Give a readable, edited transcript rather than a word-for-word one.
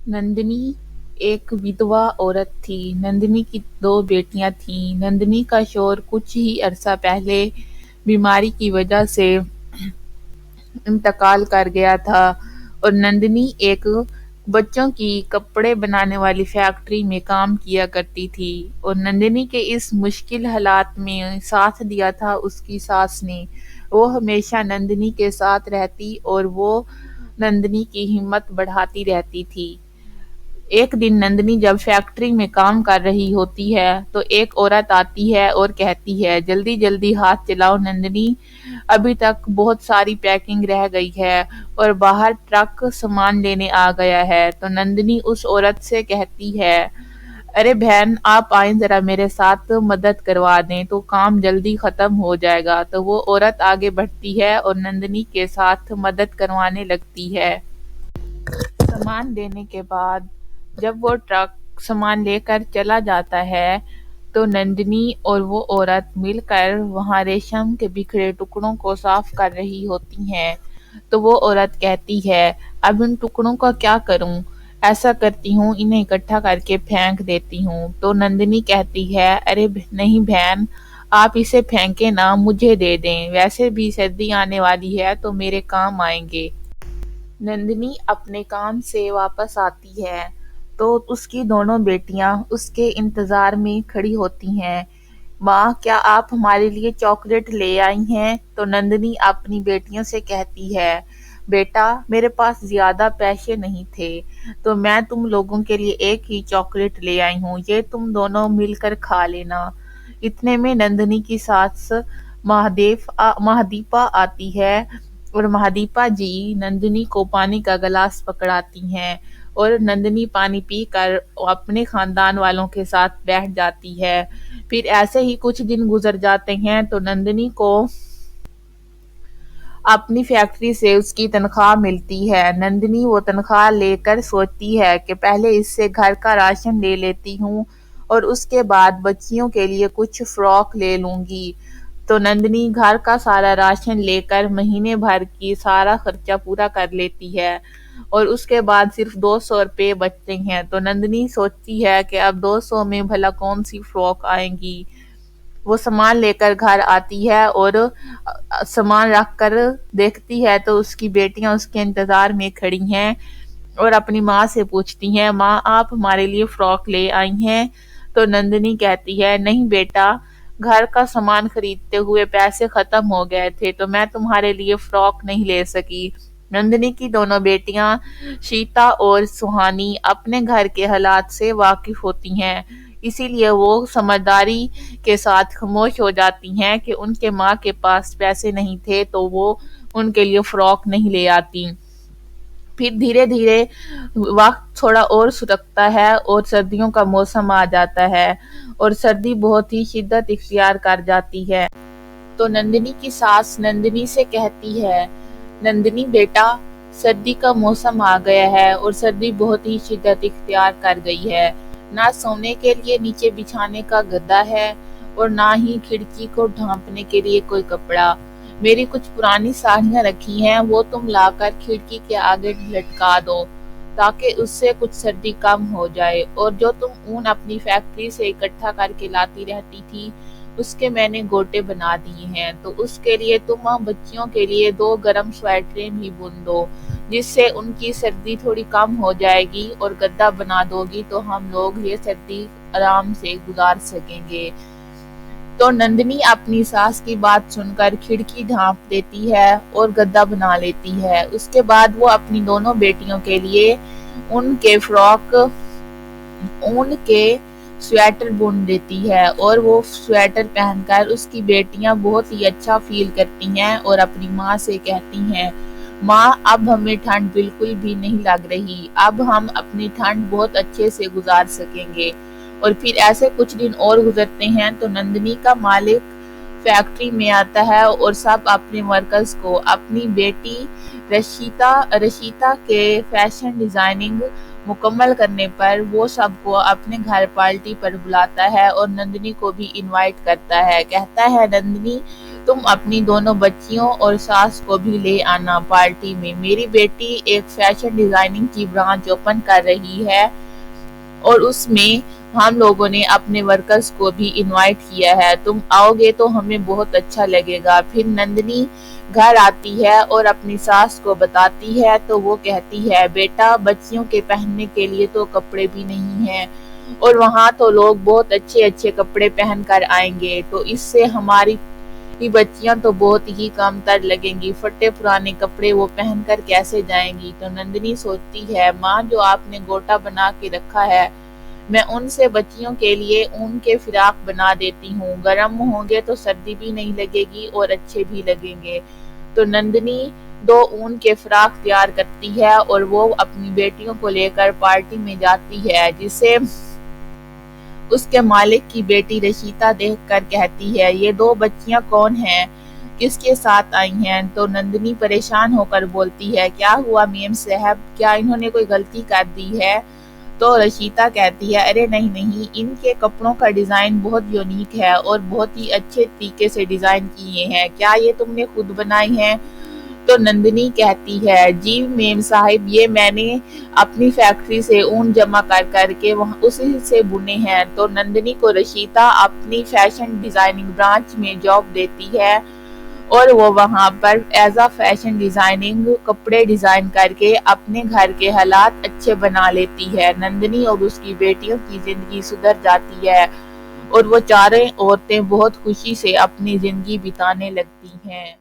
नंदिनी एक विधवा औरत थी। नंदिनी की 2 बेटियां थीं। नंदिनी का शौहर कुछ ही अरसा पहले बीमारी की वजह से इंतकाल कर गया था और नंदिनी एक बच्चों की कपड़े बनाने वाली फैक्ट्री में काम किया करती थी और नंदिनी के इस मुश्किल हालात में साथ दिया था उसकी सास ने। वो हमेशा नंदिनी के साथ रहती और वो नंदिनी की हिम्मत बढ़ाती रहती थी। एक दिन नंदिनी जब फैक्ट्री में काम कर रही होती है तो एक औरत आती है और कहती है, जल्दी जल्दी हाथ चलाओ नंदिनी, अभी तक बहुत सारी पैकिंग रह गई है और बाहर ट्रक सामान लेने आ गया है। तो नंदिनी उस औरत से कहती है, अरे बहन आप आए जरा मेरे साथ मदद करवा दें तो काम जल्दी खत्म हो जाएगा। तो वो औरत आगे बढ़ती है और नंदिनी के साथ मदद करवाने लगती है। सामान देने के बाद जब वो ट्रक सामान लेकर चला जाता है तो नंदिनी और वो औरत मिलकर वहां रेशम के बिखरे टुकड़ों को साफ कर रही होती हैं। तो वो औरत कहती है, अब इन टुकड़ों का क्या करूं? ऐसा करती हूँ इन्हें इकट्ठा करके फेंक देती हूँ। तो नंदिनी कहती है, अरे नहीं बहन, आप इसे फेंके ना, मुझे दे दें, वैसे भी सर्दी आने वाली है तो मेरे काम आएंगे। नंदिनी अपने काम से वापस आती है तो उसकी दोनों बेटियां उसके इंतजार में खड़ी होती हैं। माँ, क्या आप हमारे लिए चॉकलेट ले आई हैं? तो नंदिनी अपनी बेटियों से कहती है, बेटा मेरे पास ज्यादा पैसे नहीं थे तो मैं तुम लोगों के लिए एक ही चॉकलेट ले आई हूँ, ये तुम दोनों मिलकर खा लेना। इतने में नंदिनी की सास महादीपा आती है और महादीपा जी नंदिनी को पानी का गिलास पकड़ाती हैं और नंदिनी पानी पीकर अपने खानदान वालों के साथ बैठ जाती है। फिर ऐसे ही कुछ दिन गुजर जाते हैं तो नंदिनी को अपनी फैक्ट्री से उसकी तनख्वाह मिलती है। नंदिनी वो तनख्वाह लेकर सोचती है कि पहले इससे घर का राशन ले लेती हूँ और उसके बाद बच्चियों के लिए कुछ फ्रॉक ले लूंगी। तो नंदिनी घर का सारा राशन लेकर महीने भर की सारा खर्चा पूरा कर लेती है और उसके बाद सिर्फ 200 रुपये बचते हैं। तो नंदिनी सोचती है कि अब 200 में भला कौन सी फ्रॉक आएंगी। वो सामान लेकर घर आती है और सामान रख कर देखती है तो उसकी बेटियां उसके इंतजार में खड़ी हैं और अपनी माँ से पूछती हैं, माँ आप हमारे लिए फ्रॉक ले आई हैं? तो नंदिनी कहती है, नहीं बेटा, घर का सामान खरीदते हुए पैसे खत्म हो गए थे तो मैं तुम्हारे लिए फ्रॉक नहीं ले सकी। नंदिनी की दोनों बेटियां शीता और सुहानी अपने घर के हालात से वाकिफ होती हैं, इसीलिए वो समझदारी के साथ खामोश हो जाती हैं कि उनके माँ के पास पैसे नहीं थे तो वो उनके लिए फ्रॉक नहीं ले आती। फिर धीरे धीरे वक्त थोड़ा और सुधरता है और सर्दियों का मौसम आ जाता है और सर्दी बहुत ही शिद्दत इख्तियार कर जाती है। तो नंदिनी की सास नंदिनी से कहती है, नंदिनी बेटा, सर्दी का मौसम आ गया है और सर्दी बहुत ही शिद्दत इख्तियार कर गई है। ना सोने के लिए नीचे बिछाने का गद्दा है और ना ही खिड़की को ढांपने के लिए कोई कपड़ा। मेरी कुछ पुरानी साड़ियाँ रखी हैं, वो तुम लाकर खिड़की के आगे लटका दो ताकि उससे कुछ सर्दी कम हो जाए। और जो तुम ऊन अपनी फैक्ट्री से इकट्ठा करके लाती रहती थी उसके मैंने गोटे बना दिए हैं, तो उसके लिए तुम बच्चियों के लिए 2 गर्म स्वेटरें भी बुन दो, जिससे उनकी सर्दी थोड़ी कम हो जाएगी और गद्दा बना दोगी तो हम लोग ये सर्दी आराम से गुजार सकेंगे। तो नंदिनी अपनी सास की बात सुनकर खिड़की ढांप देती है और गद्दा बना लेती है। उसके बाद वो अपनी दोनों बेटियों के लिए उनके फ्रॉक ऊन के स्वेटर बुन देती है और वो स्वेटर पहनकर उसकी बेटियां बहुत ही अच्छा फील करती हैं और अपनी माँ से कहती हैं, माँ अब हमें ठंड बिल्कुल भी नहीं लग रही, अब हम अपनी ठंड बहुत अच्छे से गुजार सकेंगे। और फिर ऐसे कुछ दिन और गुजरते हैं तो नंदिनी का मालिक फैक्ट्री में आता है और सब अपने वर्कर्स को अपनी बेटी रशीता के फैशन डिजाइनिंग मुकम्मल करने पर वो सबको अपने घर पार्टी पर बुलाता है और नंदिनी को भी इनवाइट करता है। कहता है, नंदिनी تم اپنی دونوں بچیوں اور ساس کو بھی لے آنا پارٹی میں۔ میری بیٹی ایک فیشن ڈیزائننگ کی برانچ اوپن کر رہی ہے اور اس میں ہم لوگوں نے اپنے ورکرز کو بھی انوائٹ کیا ہے، تم آؤ گے تو ہمیں بہت اچھا لگے گا۔ پھر نندنی گھر آتی ہے اور اپنی ساس کو بتاتی ہے تو وہ کہتی ہے، بیٹا بچیوں کے پہننے کے لیے تو کپڑے بھی نہیں ہیں اور وہاں تو لوگ بہت اچھے اچھے کپڑے پہن کر آئیں گے، تو اس سے ہماری بچیاں تو بہت ہی کم تر لگیں گی، پھٹے پرانے کپڑے وہ پہن کر کیسے جائیں گی۔ تو نندنی سوچتی ہے، ماں جو آپ نے گوٹا بنا کے رکھا ہے میں ان سے بچیوں کے لیے اون کے فراق بنا دیتی ہوں، گرم ہوں گے تو سردی بھی نہیں لگے گی اور اچھے بھی لگیں گے۔ تو نندنی 2 اون کے فراق تیار کرتی ہے اور وہ اپنی بیٹیوں کو لے کر پارٹی میں جاتی ہے، جسے اس کے مالک کی بیٹی رشیتا دیکھ کر کہتی ہے، یہ 2 بچیاں کون ہیں، کس کے ساتھ آئی ہیں؟ تو نندنی پریشان ہو کر بولتی ہے، کیا ہوا میم صاحب، کیا انہوں نے کوئی غلطی کر دی ہے؟ تو رشیتا کہتی ہے، ارے نہیں نہیں، ان کے کپڑوں کا ڈیزائن بہت یونیک ہے اور بہت ہی اچھے طریقے سے ڈیزائن کیے ہیں، کیا یہ تم نے خود بنائی ہیں؟ تو نندنی کہتی ہے، جی میم صاحب، یہ میں نے اپنی فیکٹری سے اون جمع کر کے اسی سے بنے ہیں۔ تو نندنی کو رشیتا اپنی فیشن ڈیزائننگ برانچ میں جاب دیتی ہے اور وہ وہاں پر ایز اے فیشن ڈیزائننگ کپڑے ڈیزائن کر کے اپنے گھر کے حالات اچھے بنا لیتی ہے۔ نندنی اور اس کی بیٹیوں کی زندگی سدھر جاتی ہے اور وہ چاروں عورتیں بہت خوشی سے اپنی زندگی بتانے لگتی ہیں۔